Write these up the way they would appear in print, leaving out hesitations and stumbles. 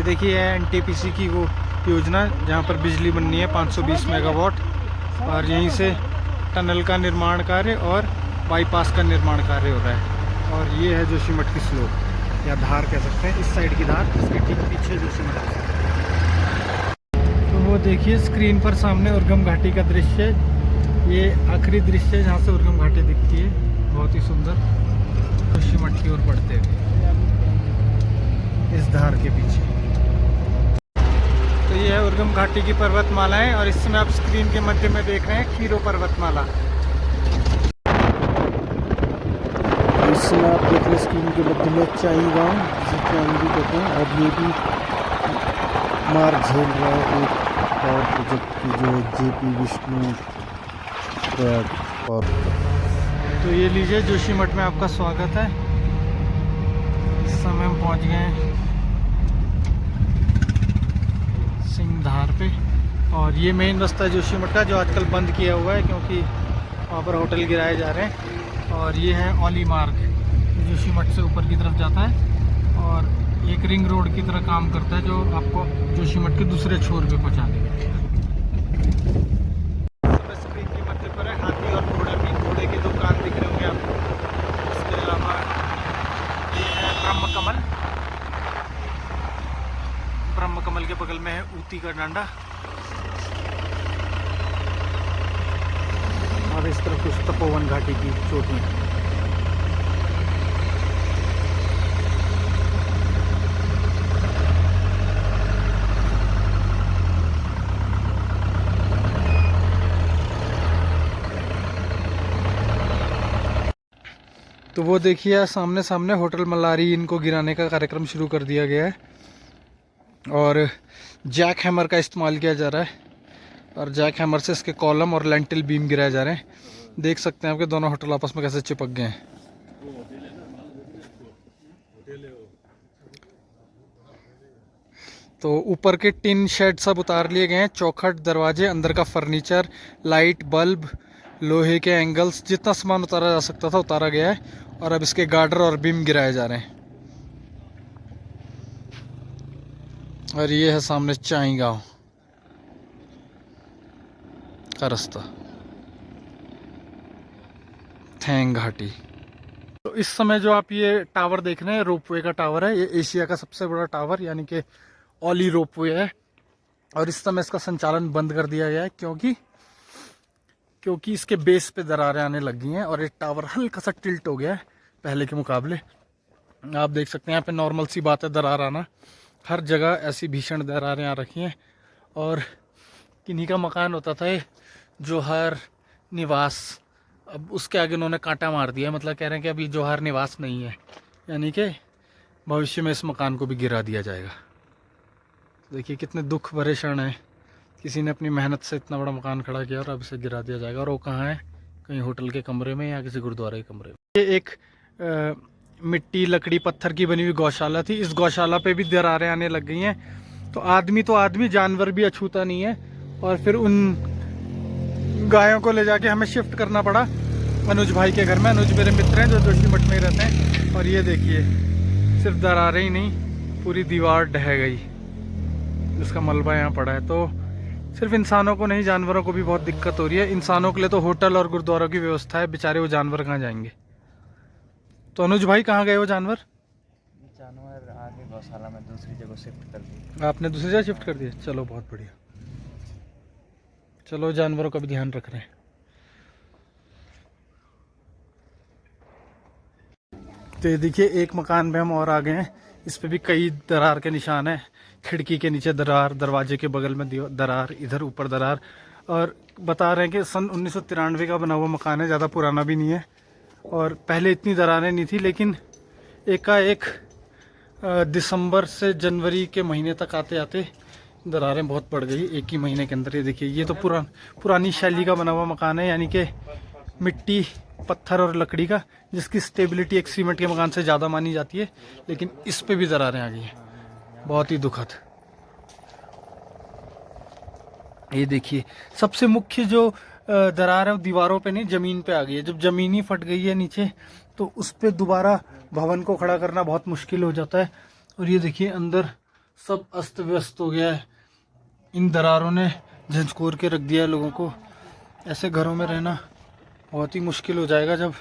देखिए है एनटीपीसी की वो योजना जहाँ पर बिजली बननी है 520 मेगावाट, और यहीं से टनल का निर्माण कार्य और बाईपास का निर्माण कार्य हो रहा है। और ये है जोशीमठ की स्लोप या धार कह सकते हैं, इस साइड की धार, इसके ठीक पीछे जोशीमठ है। तो वो देखिए स्क्रीन पर सामने उर्गम घाटी का दृश्य, ये आखिरी दृश्य है जहाँ से उर्गम घाटी दिखती है, बहुत ही सुंदर जोशीमठ की ओर बढ़ते हुए इस धार के पीछे। तो ये है उर्गम घाटी की पर्वतमालाएं, और इस समय आप स्क्रीन के मध्य में देख रहे हैं खीरो पर्वतमाला। इस समय आप देख रहे हैं स्क्रीन के मध्य में चाई गांव, जिसे चाई भी कहते हैं, और ये भी मार्ग झेल रहा है एक पावर प्रोजेक्ट की, जो है जेपी विष्णु पावर प्रोजेक्ट। तो ये लीजिए जोशीमठ में आपका स्वागत है। इस समय हम पहुंच गए हैं सिंहधार पे, और ये मेन रास्ता है जोशीमठ का जो आजकल बंद किया हुआ है क्योंकि वहाँ पर होटल गिराए जा रहे हैं। और ये है औली मार्ग, जोशीमठ से ऊपर की तरफ जाता है और एक रिंग रोड की तरह काम करता है, जो आपको जोशीमठ के दूसरे छोर पे पहुँचा देगा। स्क्रीन के मध्य पर है हाथी और घोड़े भी, घोड़े के दो कान दिख रहे होंगे आपको। इसके अलावा ये है ब्रह्म कमल, ब्रह्म कमल के बगल में है ऊती का डांडा, और इस तरफ कुछ तपोवन घाटी की चोटियाँ। तो वो देखिए सामने सामने होटल मल्लारी, इनको गिराने का कार्यक्रम शुरू कर दिया गया है और जैक हैमर का इस्तेमाल किया जा रहा है, और जैक हैमर से इसके कॉलम और लेंटिल बीम गिराए जा रहे हैं। देख सकते हैं आपके दोनों होटल आपस में कैसे चिपक गए हैं। तो ऊपर के टिन शेड सब उतार लिए गए हैं, चौखट, दरवाजे, अंदर का फर्नीचर, लाइट, बल्ब, लोहे के एंगल्स, जितना सामान उतारा जा सकता था उतारा गया है, और अब इसके गार्डर और बीम गिराए जा रहे हैं। और ये है सामने चाई गांव का रास्ता, थैंग घाटी। तो इस समय जो आप ये टावर देख रहे हैं रोपवे का टावर है, ये एशिया का सबसे बड़ा टावर यानी कि ऑली रोपवे है, और इस समय इसका संचालन बंद कर दिया गया है क्योंकि इसके बेस पे दरारें आने लग गई हैं और ये टावर हल्का सा टिल्ट हो गया है पहले के मुकाबले। आप देख सकते हैं यहाँ पे नॉर्मल सी बात है दरार आना, हर जगह ऐसी भीषण दरारें आ रखी हैं। और किन्हीं का मकान होता था ये जौहर निवास, अब उसके आगे उन्होंने कांटा मार दिया, मतलब कह रहे हैं कि अभी जौहर निवास नहीं है, यानी कि भविष्य में इस मकान को भी गिरा दिया जाएगा। देखिए कितने दुख भरे क्षण है, किसी ने अपनी मेहनत से इतना बड़ा मकान खड़ा किया और अब इसे गिरा दिया जाएगा। और वो कहाँ है, कहीं होटल के कमरे में या किसी गुरुद्वारे के कमरे में। ये एक मिट्टी, लकड़ी, पत्थर की बनी हुई गौशाला थी, इस गौशाला पे भी दरारें आने लग गई हैं। तो आदमी जानवर भी अछूता नहीं है, और फिर उन गायों को ले जाके हमें शिफ्ट करना पड़ा अनुज भाई के घर में। अनुज मेरे मित्र हैं जो जोशीमठ में ही रहते हैं, और ये देखिए सिर्फ दरारें ही नहीं, पूरी दीवार ढह गई जिसका मलबा यहाँ पड़ा है। तो सिर्फ इंसानों को नहीं, जानवरों को भी बहुत दिक्कत हो रही है। इंसानों के लिए तो होटल और गुरुद्वारों की व्यवस्था है, बेचारे वो जानवर कहाँ जाएंगे। तो अनुज भाई कहाँ गए वो जानवर? जानवर आगे गौशाला में दूसरी जगह शिफ्ट कर दिए। आपने दूसरी जगह शिफ्ट कर दिया, चलो बहुत बढ़िया। चलो जानवरों का भी ध्यान रख रहे हैं। तो ये देखिए एक मकान पे हम और आ गए हैं, इस पे भी कई दरार के निशान हैं। खिड़की के नीचे दरार, दरवाजे के बगल में दरार, इधर ऊपर दरार। और बता रहे हैं कि सन 1993 का बना हुआ मकान है, ज़्यादा पुराना भी नहीं है, और पहले इतनी दरारें नहीं थी, लेकिन एकाएक दिसंबर से जनवरी के महीने तक आते आते दरारें बहुत बढ़ गई एक ही महीने के अंदर। ये देखिए ये तो पुरानी शैली का बना हुआ मकान है, यानी कि मिट्टी, पत्थर और लकड़ी का, जिसकी स्टेबिलिटी एक सीमेंट के मकान से ज़्यादा मानी जाती है, लेकिन इस पे भी दरारें आ गई हैं, बहुत ही दुखद। ये देखिए सबसे मुख्य जो दरार है वो दीवारों पे नहीं, ज़मीन पे आ गई है। जब ज़मीन ही फट गई है नीचे, तो उस पे दोबारा भवन को खड़ा करना बहुत मुश्किल हो जाता है। और ये देखिए अंदर सब अस्त व्यस्त हो गया है। इन दरारों ने झंझकोर के रख दिया है लोगों को। ऐसे घरों में रहना बहुत ही मुश्किल हो जाएगा जब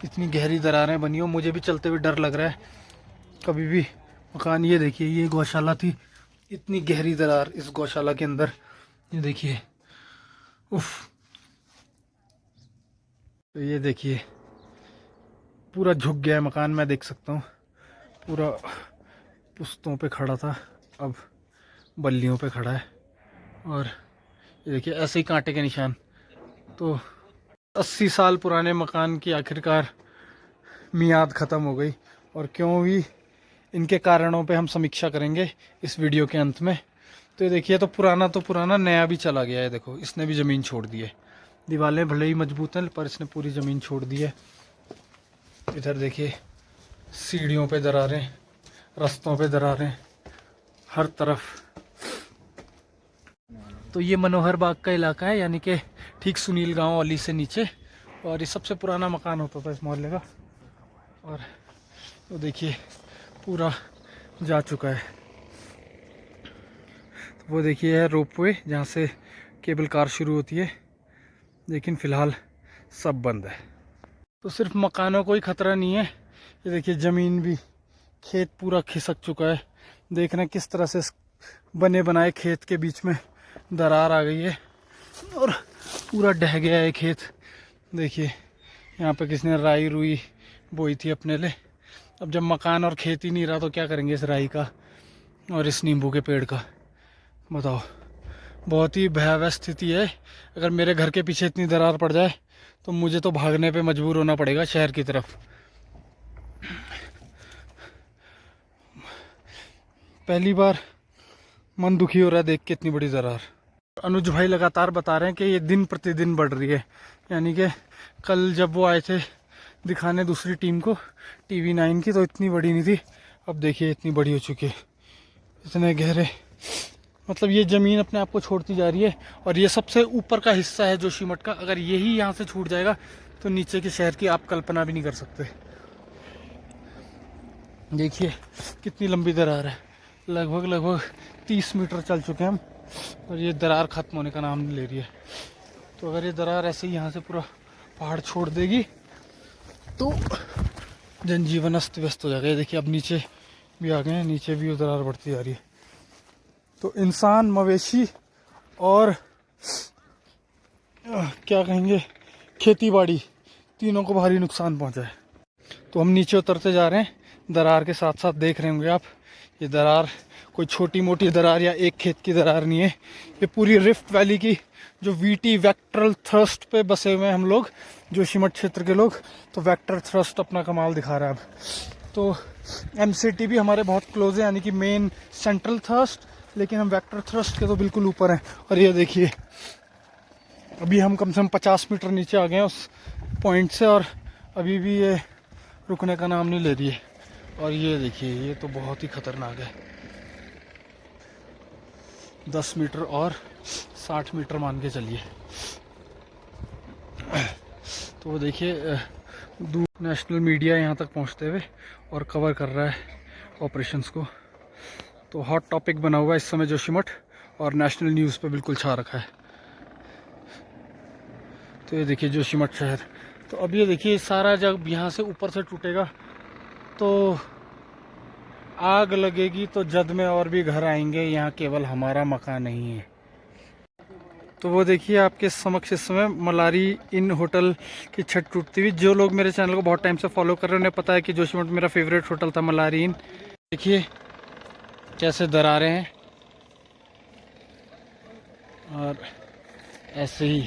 इतनी गहरी दरारें बनी हो। मुझे भी चलते हुए डर लग रहा है कभी भी मकान। ये देखिए, ये गौशाला थी, इतनी गहरी दरार इस गौशाला के अंदर। ये देखिए, उफ। तो ये देखिए, पूरा झुक गया है मकान। मैं देख सकता हूँ पूरा पुश्तों पे खड़ा था, अब बल्लियों पे खड़ा है। और ये देखिए, ऐसे ही कांटे के निशान। तो 80 साल पुराने मकान की आखिरकार मियाद ख़त्म हो गई। और क्यों हुई, इनके कारणों पे हम समीक्षा करेंगे इस वीडियो के अंत में। तो ये देखिए, तो पुराना नया भी चला गया है। देखो, इसने भी ज़मीन छोड़ दी है। दीवारें भले ही मजबूत हैं पर इसने पूरी ज़मीन छोड़ दी है। इधर देखिए, सीढ़ियों पे दरारें, रास्तों पे दरारें, हर तरफ। तो ये मनोहर बाग का इलाका है, यानी कि ठीक सुनील गांव वाली से नीचे। और ये सबसे पुराना मकान होता था इस मोहल्ले का। और तो देखिए, पूरा जा चुका है। तो वो देखिए है रोपवे, जहाँ से केबल कार शुरू होती है। लेकिन फ़िलहाल सब बंद है। तो सिर्फ मकानों को ही ख़तरा नहीं है, ये देखिए ज़मीन भी, खेत पूरा खिसक चुका है। देख रहे हैं किस तरह से बने बनाए खेत के बीच में दरार आ गई है और पूरा ढह गया है खेत। देखिए, यहाँ पे किसने राई रुई बोई थी अपने लिए। अब जब मकान और खेत ही नहीं रहा तो क्या करेंगे इस राई का और इस नींबू के पेड़ का, बताओ। बहुत ही भयावह स्थिति है। अगर मेरे घर के पीछे इतनी दरार पड़ जाए तो मुझे तो भागने पे मजबूर होना पड़ेगा शहर की तरफ। पहली बार मन दुखी हो रहा है देख के इतनी बड़ी दरार। अनुज भाई लगातार बता रहे हैं कि ये दिन प्रतिदिन बढ़ रही है। यानी कि कल जब वो आए थे दिखाने दूसरी टीम को, टीवी 9 की, तो इतनी बड़ी नहीं थी। अब देखिए इतनी बड़ी हो चुकी है, इतने गहरे। मतलब ये ज़मीन अपने आप को छोड़ती जा रही है। और ये सबसे ऊपर का हिस्सा है जोशीमठ का। अगर यही यहाँ से छूट जाएगा तो नीचे के शहर की आप कल्पना भी नहीं कर सकते। देखिए कितनी लंबी दरार है, लगभग 30 मीटर चल चुके हैं हम और ये दरार ख़त्म होने का नाम नहीं ले रही है। तो अगर ये दरार ऐसे ही यहाँ से पूरा पहाड़ छोड़ देगी तो जनजीवन अस्त व्यस्त हो जाएगा। ये देखिए, अब नीचे भी आ गए हैं, नीचे भी दरार बढ़ती जा रही है। तो इंसान, मवेशी और क्या कहेंगे, खेती बाड़ी, तीनों को भारी नुकसान पहुंचा है। तो हम नीचे उतरते जा रहे हैं। दरार के साथ साथ देख रहे होंगे आप, ये दरार कोई छोटी मोटी दरार या एक खेत की दरार नहीं है। ये पूरी रिफ्ट वैली की जो वीटी वेक्टरल थ्रस्ट पे बसे हुए हैं हम लोग, जोशीमठ क्षेत्र के लोग। तो वेक्टर थ्रस्ट अपना कमाल दिखा रहा है अब। तो एमसीटी भी हमारे बहुत क्लोज है, यानी कि मेन सेंट्रल थ्रस्ट, लेकिन हम वेक्टर थ्रस्ट के तो बिल्कुल ऊपर हैं। और ये देखिए, अभी हम कम से कम 50 मीटर नीचे आ गए हैं उस पॉइंट से और अभी भी ये रुकने का नाम नहीं ले रही है। और ये देखिए, ये तो बहुत ही ख़तरनाक है। 10 मीटर और 60 मीटर मान के चलिए। तो वो देखिए, दूर नेशनल मीडिया यहाँ तक पहुँचते हुए और कवर कर रहा है ऑपरेशंस को। तो हॉट टॉपिक बना हुआ है इस समय जोशीमठ और नेशनल न्यूज़ पे बिल्कुल छा रखा है। तो ये देखिए जोशीमठ शहर। तो अब ये देखिए, सारा जब यहाँ से ऊपर से टूटेगा तो आग लगेगी, तो जद में और भी घर आएंगे। यहाँ केवल हमारा मकान नहीं है। तो वो देखिए आपके समक्ष इस समय मलारी इन होटल की छत टूटती हुई। जो लोग मेरे चैनल को बहुत टाइम से फॉलो कर रहे हैं उन्हें पता है कि जोशीमठ मेरा फेवरेट होटल था, मलारी इन। देखिए कैसे दरारें हैं और ऐसे ही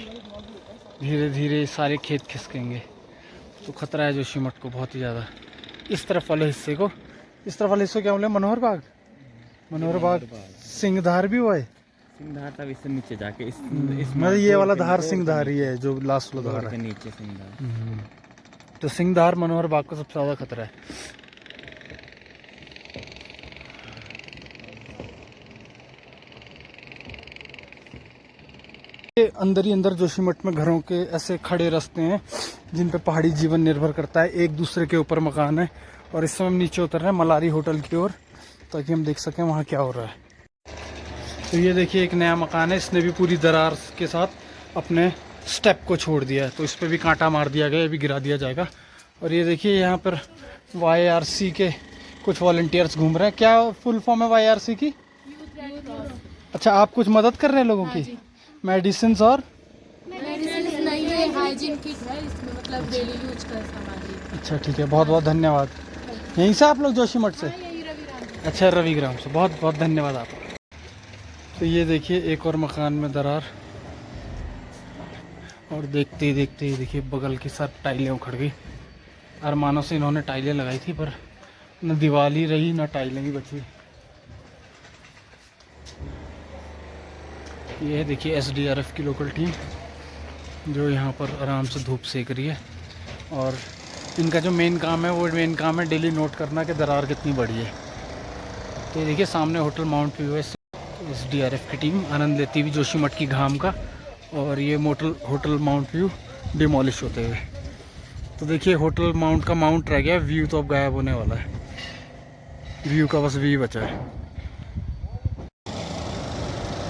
धीरे धीरे सारे खेत खिसकेंगे। तो खतरा है जोशीमठ को बहुत ही ज़्यादा। इस तरफ वाले हिस्से को, इस तरफ वाले हिस्से क्या बोले, मनोहर बाग सिंहधार भी हुआ है। सिंहधार तब इससे नीचे जाके इस मतलब ये वाला धार सिंहधार ही है, जो लास्ट वाला धार है नीचे सिंहधार। तो सिंहधार मनोहर बाग को सबसे ज़्यादा खतरा है। अंदर ही अंदर जोशीमठ में घरों के ऐसे खड़े रास्ते हैं जिन पे पहाड़ी जीवन निर्भर करता है। एक दूसरे के ऊपर मकान है और इस समय हम नीचे उतर रहे हैं मलारी होटल की ओर, ताकि हम देख सकें वहाँ क्या हो रहा है। तो ये देखिए एक नया मकान है, इसने भी पूरी दरार के साथ अपने स्टेप को छोड़ दिया है, तो इस पर भी कांटा मार दिया गया, ये भी गिरा दिया जाएगा। और ये देखिए यहाँ पर YRC के कुछ वॉलंटियर्स घूम रहे हैं। क्या फुल फॉर्म है YRC की? अच्छा, आप कुछ मदद कर रहे हैं लोगों की? मेडिसिन और मेडिसिन नहीं है, हाइजीन किट है इसमें, मतलब डेली यूज का सामान है। अच्छा ठीक है, बहुत बहुत धन्यवाद। यहीं से आप लोग जोशीमठ से? यही रविराम। अच्छा, रविग्राम से, बहुत बहुत धन्यवाद आपका। तो ये देखिए एक और मकान में दरार, और देखते ही देखिए बगल की सब टाइलें उखड़ गई। अरमानों से इन्होंने टाइलें लगाई थी, पर न दीवार ही रही न टाइलें ही बची। ये है देखिए SDRF की लोकल टीम, जो यहाँ पर आराम से धूप सेक रही है। और इनका जो मेन काम है, वो मेन काम है डेली नोट करना कि दरार कितनी बड़ी है। तो देखिए सामने होटल माउंट व्यू है, SDRF की टीम आनंद लेती हुई जोशीमठ की घाम का। और ये होटल माउंट व्यू डिमोलिश होते हुए। तो देखिए होटल माउंट का माउंट रह गया, व्यू तो अब गायब होने वाला है, व्यू का बस व्यू बचा है।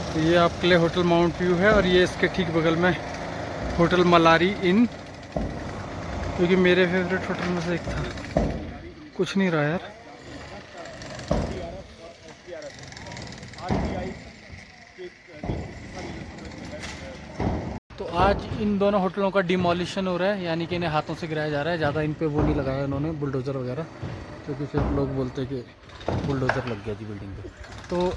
तो ये आपके लिए होटल माउंट व्यू है, और ये इसके ठीक बगल में होटल मलारी इन, क्योंकि मेरे फेवरेट होटल में से एक था। कुछ नहीं रहा यार। तो आज इन दोनों होटलों का डिमोलिशन हो रहा है, यानी कि इन्हें हाथों से गिराया जा रहा है। ज़्यादा इन पे वो नहीं लगाया इन्होंने, बुलडोज़र वगैरह, क्योंकि फिर लोग बोलते हैं कि बुलडोज़र लग गया जी बिल्डिंग पे। तो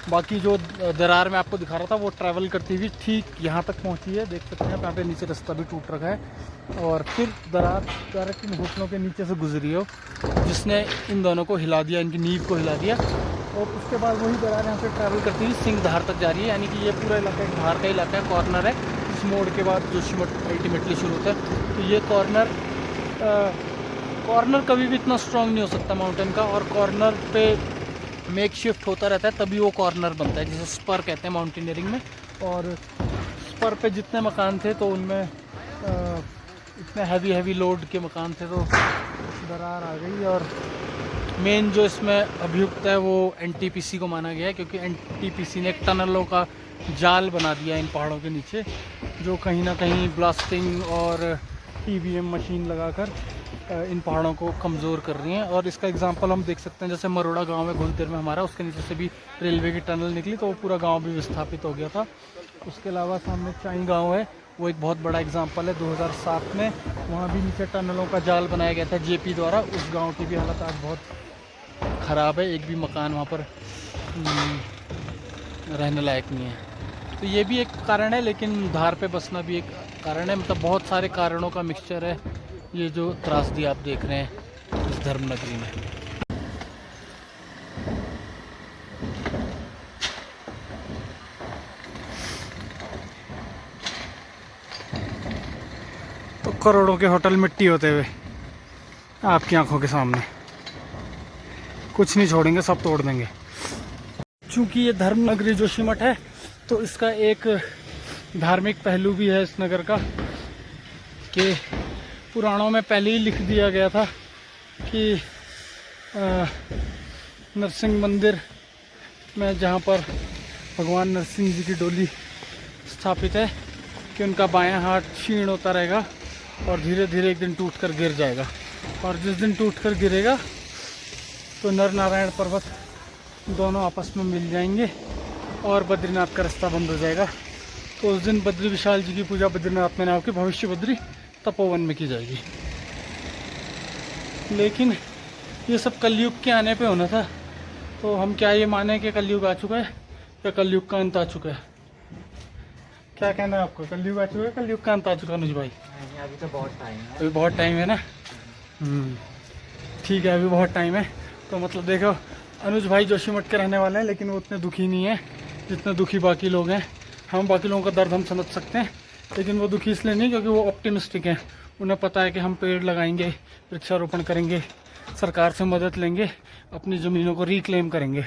बाकी जो दरार में आपको दिखा रहा था, वो ट्रैवल करती हुई ठीक यहाँ तक पहुँची है। देख सकते हैं आप, यहाँ पे नीचे रास्ता भी टूट रखा है, और फिर दरार डायरेक्ट इन होटलों के नीचे से गुजरी हो, जिसने इन दोनों को हिला दिया, इनकी नींव को हिला दिया। और उसके बाद वही दरार यहाँ से ट्रैवल करती हुई सिंह धार तक जा रही है, यानी कि ये पूरा इलाका एक धार का इलाका है, कॉर्नर है। इस मोड़ के बाद जोशीमठ अल्टीमेटली शुरू होता है। तो ये कॉर्नर कभी भी इतना स्ट्रांग नहीं हो सकता माउंटेन का, और कॉर्नर पे मेक शिफ्ट होता रहता है, तभी वो कॉर्नर बनता है, जिसे स्पर कहते हैं माउंटेनियरिंग में। और स्पर पे जितने मकान थे, तो उनमें इतने हैवी लोड के मकान थे, तो दरार आ गई। और मेन जो इसमें अभियुक्त है वो NTPC को माना गया है, क्योंकि NTPC ने एक टनलों का जाल बना दिया इन पहाड़ों के नीचे, जो कहीं ना कहीं ब्लास्टिंग और TBM मशीन लगाकर इन पहाड़ों को कमज़ोर कर रही हैं। और इसका एग्जांपल हम देख सकते हैं, जैसे मरोड़ा गांव है घुलतेर में हमारा, उसके नीचे से भी रेलवे की टनल निकली, तो वो पूरा गांव भी विस्थापित हो गया था। उसके अलावा सामने चाई गांव है, वो एक बहुत बड़ा एग्जांपल है। 2007 में वहाँ भी नीचे टनलों का जाल बनाया गया था JP द्वारा। उस गाँव की भी हालत आज बहुत ख़राब है, एक भी मकान वहाँ पर रहने लायक नहीं है। तो ये भी एक कारण है, लेकिन धार पे बसना भी एक कारण है। मतलब बहुत सारे कारणों का मिक्सचर है ये जो त्रासदी आप देख रहे हैं इस धर्म नगरी में। तो करोड़ों के होटल मिट्टी होते हुए आपकी आंखों के सामने, कुछ नहीं छोड़ेंगे, सब तोड़ देंगे। चूँकि ये धर्म नगरी जोशीमठ है, तो इसका एक धार्मिक पहलू भी है इस नगर का, कि पुराणों में पहले ही लिख दिया गया था कि नरसिंह मंदिर में, जहाँ पर भगवान नरसिंह जी की डोली स्थापित है, कि उनका बायां हाथ क्षीण होता रहेगा और धीरे धीरे एक दिन टूटकर गिर जाएगा। और जिस दिन टूटकर गिरेगा, तो नर नारायण पर्वत दोनों आपस में मिल जाएंगे और बद्रीनाथ का रास्ता बंद हो जाएगा। तो उस दिन बद्री विशाल जी की पूजा बद्रीनाथ में नाम की भविष्य बद्री तपोवन में की जाएगी। लेकिन ये सब कलयुग के आने पे होना था, तो हम क्या ये माने कि कलयुग आ चुका है या कलयुग का अंत आ चुका है? क्या कहना है आपको, कलयुग आ चुका है, कलयुग का अंत आ चुका है अनुज भाई? अभी तो बहुत टाइम है। अभी बहुत टाइम है ना। ठीक है, अभी बहुत टाइम है। तो मतलब देखो, अनुज भाई जोशीमठ के रहने वाले हैं, लेकिन वो उतने दुखी नहीं है जितने दुखी बाकी लोग हैं। हम बाकी लोगों का दर्द हम समझ सकते हैं, लेकिन वो दुखी इसलिए नहीं क्योंकि वो ऑप्टिमिस्टिक हैं। उन्हें पता है कि हम पेड़ लगाएंगे, वृक्षारोपण करेंगे, सरकार से मदद लेंगे, अपनी ज़मीनों को रिक्लेम करेंगे,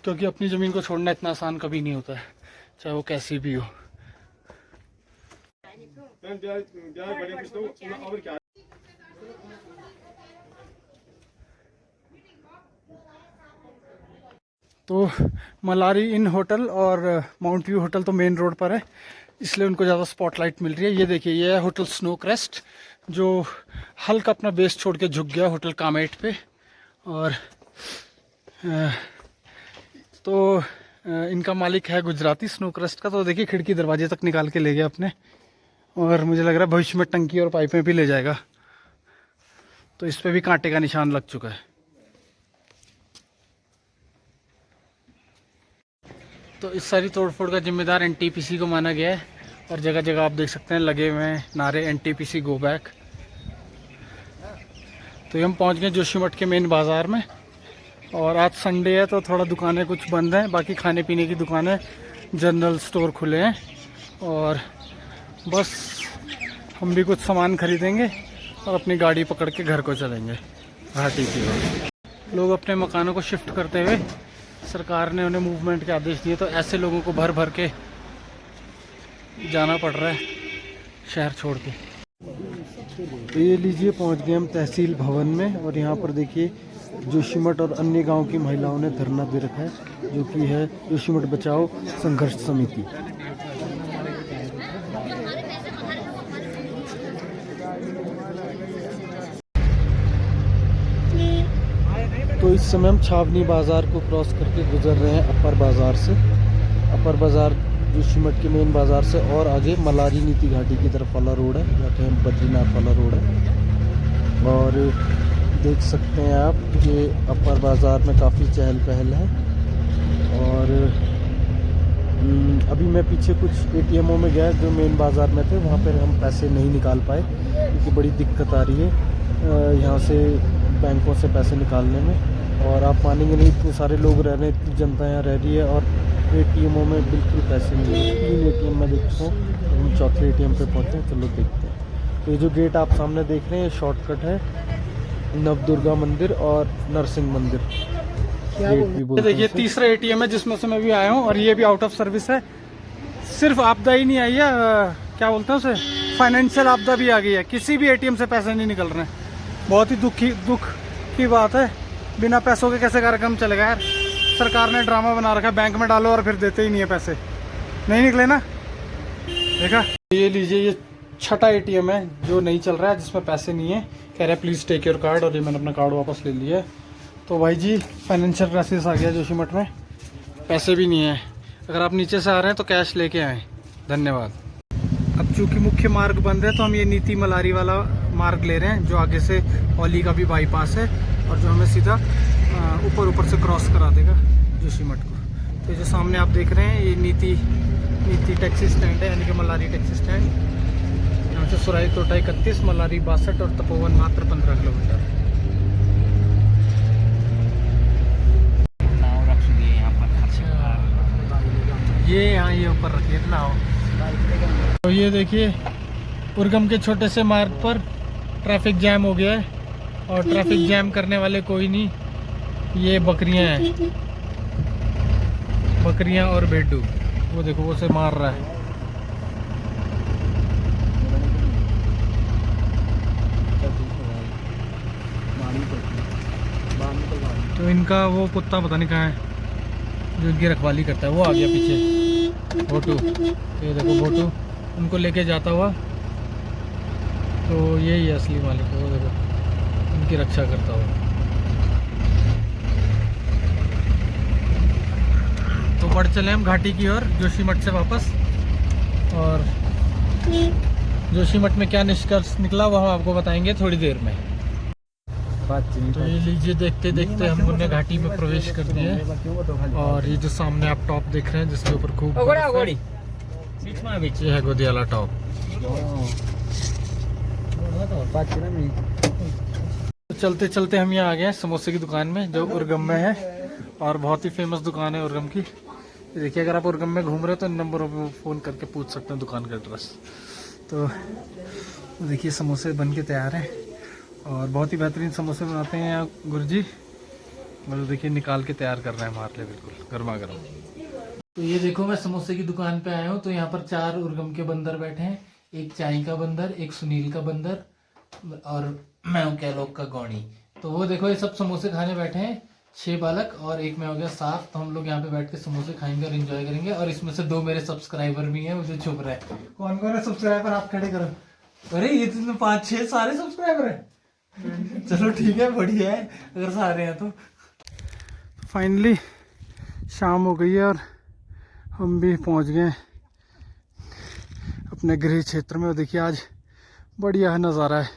क्योंकि अपनी ज़मीन को छोड़ना इतना आसान कभी नहीं होता है, चाहे वो कैसी भी हो। तो मलारी इन होटल और माउंट व्यू होटल तो मेन रोड पर है, इसलिए उनको ज़्यादा स्पॉटलाइट मिल रही है। ये देखिए, ये है होटल स्नो क्रेस्ट, जो हल्का अपना बेस छोड़ के झुक गया होटल कामेट पे। और तो इनका मालिक है गुजराती स्नो क्रेस्ट का। तो देखिए खिड़की दरवाजे तक निकाल के ले गया अपने, और मुझे लग रहा है भविष्य में टंकी और पाइपें भी ले जाएगा। तो इस पे भी कांटे का निशान लग चुका है। तो इस सारी तोड़फोड़ का जिम्मेदार एनटीपीसी को माना गया है, और जगह जगह आप देख सकते हैं लगे हुए हैं नारे एनटीपीसी गो बैक। तो हम पहुंच गए जोशीमठ के मेन बाज़ार में, और आज संडे है तो थोड़ा दुकानें कुछ बंद हैं, बाकी खाने पीने की दुकानें, जनरल स्टोर खुले हैं। और बस हम भी कुछ सामान खरीदेंगे और अपनी गाड़ी पकड़ के घर को चलेंगे घाटी की ओर। लोग अपने मकानों को शिफ्ट करते हुए सरकार ने उन्हें मूवमेंट के आदेश दिए, तो ऐसे लोगों को भर भर के जाना पड़ रहा है शहर छोड़ के। तो ये लीजिए, पहुंच गए हम तहसील भवन में, और यहाँ पर देखिए जोशीमठ और अन्य गांव की महिलाओं ने धरना दे रखा है, जो कि है जोशीमठ बचाओ संघर्ष समिति। तो इस समय हम छावनी बाज़ार को क्रॉस करके गुजर रहे हैं अपर बाज़ार से। अपर बाज़ार जोशीमठ के मेन बाज़ार से और आगे मलारी नीति घाटी की तरफ वाला रोड है, या कहें बद्रीनाथ वाला रोड है। और देख सकते हैं आप कि अपर बाज़ार में काफ़ी चहल पहल है। और अभी मैं पीछे कुछ एटीएमों में गया जो मेन बाज़ार में थे, वहाँ पर हम पैसे नहीं निकाल पाए क्योंकि बड़ी दिक्कत आ रही है यहाँ से बैंकों से पैसे निकालने में। और आप मानेंगे नहीं, इतने सारे लोग रह रहे हैं, इतनी जनता यहाँ रह रही है, और एटीएमों में बिल्कुल पैसे नहीं है। 3 एटीएम में देखता हूँ, तो हम चौथे एटीएम पे पहुँचे। चलो देखते हैं। तो ये जो गेट आप सामने देख रहे हैं, ये शॉर्टकट है नवदुर्गा मंदिर और नरसिंह मंदिर गेट भी बोलते हैं। देखिए तीसरा एटीएम है जिसमें से मैं भी आया हूँ, और ये भी आउट ऑफ सर्विस है। सिर्फ आपदा ही नहीं आई है, क्या बोलते हैं उसे, फाइनेंशियल आपदा भी आ गई है। किसी भी एटीएम से पैसे नहीं निकल रहे हैं। बहुत ही दुख की बात है। बिना पैसों के कैसे कार्यक्रम चलेगा यार। सरकार ने ड्रामा बना रखा है, बैंक में डालो और फिर देते ही नहीं है पैसे, नहीं निकले ना। देखा, ये लीजिए, ये छठा एटीएम है जो नहीं चल रहा है, जिसमें पैसे नहीं है। कह रहे हैं प्लीज़ टेक योर कार्ड, और ये मैंने अपना कार्ड वापस ले लिया है। तो भाई जी फाइनेंशियल क्राइसिस आ गया जोशीमठ में, पैसे भी नहीं है। अगर आप नीचे से आ रहे हैं तो कैश लेके आएँ। धन्यवाद। अब चूँकि मुख्य मार्ग बंद है, तो हम ये नीति मलारी वाला मार्ग ले रहे हैं, जो आगे से औली का भी बाईपास है, और जो हमें सीधा ऊपर से क्रॉस करा देगा जोशीमठ को। तो जो सामने आप देख रहे हैं, ये नीति टैक्सी स्टैंड है, यानी कि मलारी टैक्सी स्टैंड। यहाँ से सुराई तोटा 31, मलारी 62 और तपोवन मात्र 15 किलोमीटर। ये ऊपर रखिए नाव। तो ये देखिए, उर्गम के छोटे से मार्ग पर ट्रैफिक जैम हो गया है, और ट्रैफिक जैम करने वाले कोई नहीं, ये बकरियां हैं, बकरियां और भेड़ू। वो देखो, वो से मार रहा है। तो इनका वो कुत्ता पता नहीं कहाँ है जो इनकी रखवाली करता है, वो आ गया पीछे, भोटू। ये देखो भोटू उनको लेके जाता हुआ, तो यही है असली मालिक, वो देखो उनकी रक्षा करता हुआ। तो बढ़ चले हम घाटी की ओर जोशीमठ से वापस, और जोशीमठ में क्या निष्कर्ष निकला वो हम आपको बताएंगे थोड़ी देर में। तो ये लीजिए, देखते देखते हम उन्हें घाटी में प्रवेश कर दिए, और ये जो सामने आप टॉप देख रहे हैं जिसके ऊपर खूब ये है गोदियाला टॉप। तो चलते चलते हम यहाँ आ गए समोसे की दुकान में, जो उर्गम में है, और बहुत ही फेमस दुकान है उर्गम की। देखिए, अगर आप उर्गम में घूम रहे हो तो इन नंबरों पे फ़ोन करके पूछ सकते हैं दुकान का एड्रेस। तो देखिए, समोसे बन के तैयार हैं, और बहुत ही बेहतरीन समोसे बनाते हैं यहाँ गुरुजी। मतलब देखिए, निकाल के तैयार कर रहे हैं हमारे लिए, बिल्कुल गर्मा गर्म। तो ये देखो, मैं समोसे की दुकान पे आया हूँ। तो यहाँ पर 4 उर्गम के बंदर बैठे हैं, एक चाई का बंदर, एक सुनील का बंदर, और मैं हूँ कैलोक का गौणी। तो वो देखो, ये सब समोसे खाने बैठे हैं। 6 बालक और एक में हो गया 7। तो हम लोग यहाँ पे बैठ के समोसे खाएंगे और एंजॉय करेंगे। और इसमें से 2 मेरे सब्सक्राइबर भी हैं, मुझे छुप रहा है। कौन कौन है सब्सक्राइबर, आप खड़े करो। अरे ये तो 5-6 सारे सब्सक्राइबर है। चलो ठीक है, बढ़िया है अगर सारे हैं तो। फाइनली शाम हो गई है और हम भी पहुंच गए अपने गृह क्षेत्र में। और देखिए आज बढ़िया है नज़ारा है,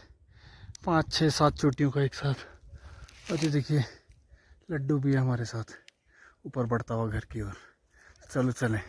5-6-7 चोटियों का एक साथ। और ये देखिए लड्डू भी है हमारे साथ ऊपर बढ़ता हुआ घर की ओर। चलो चलें।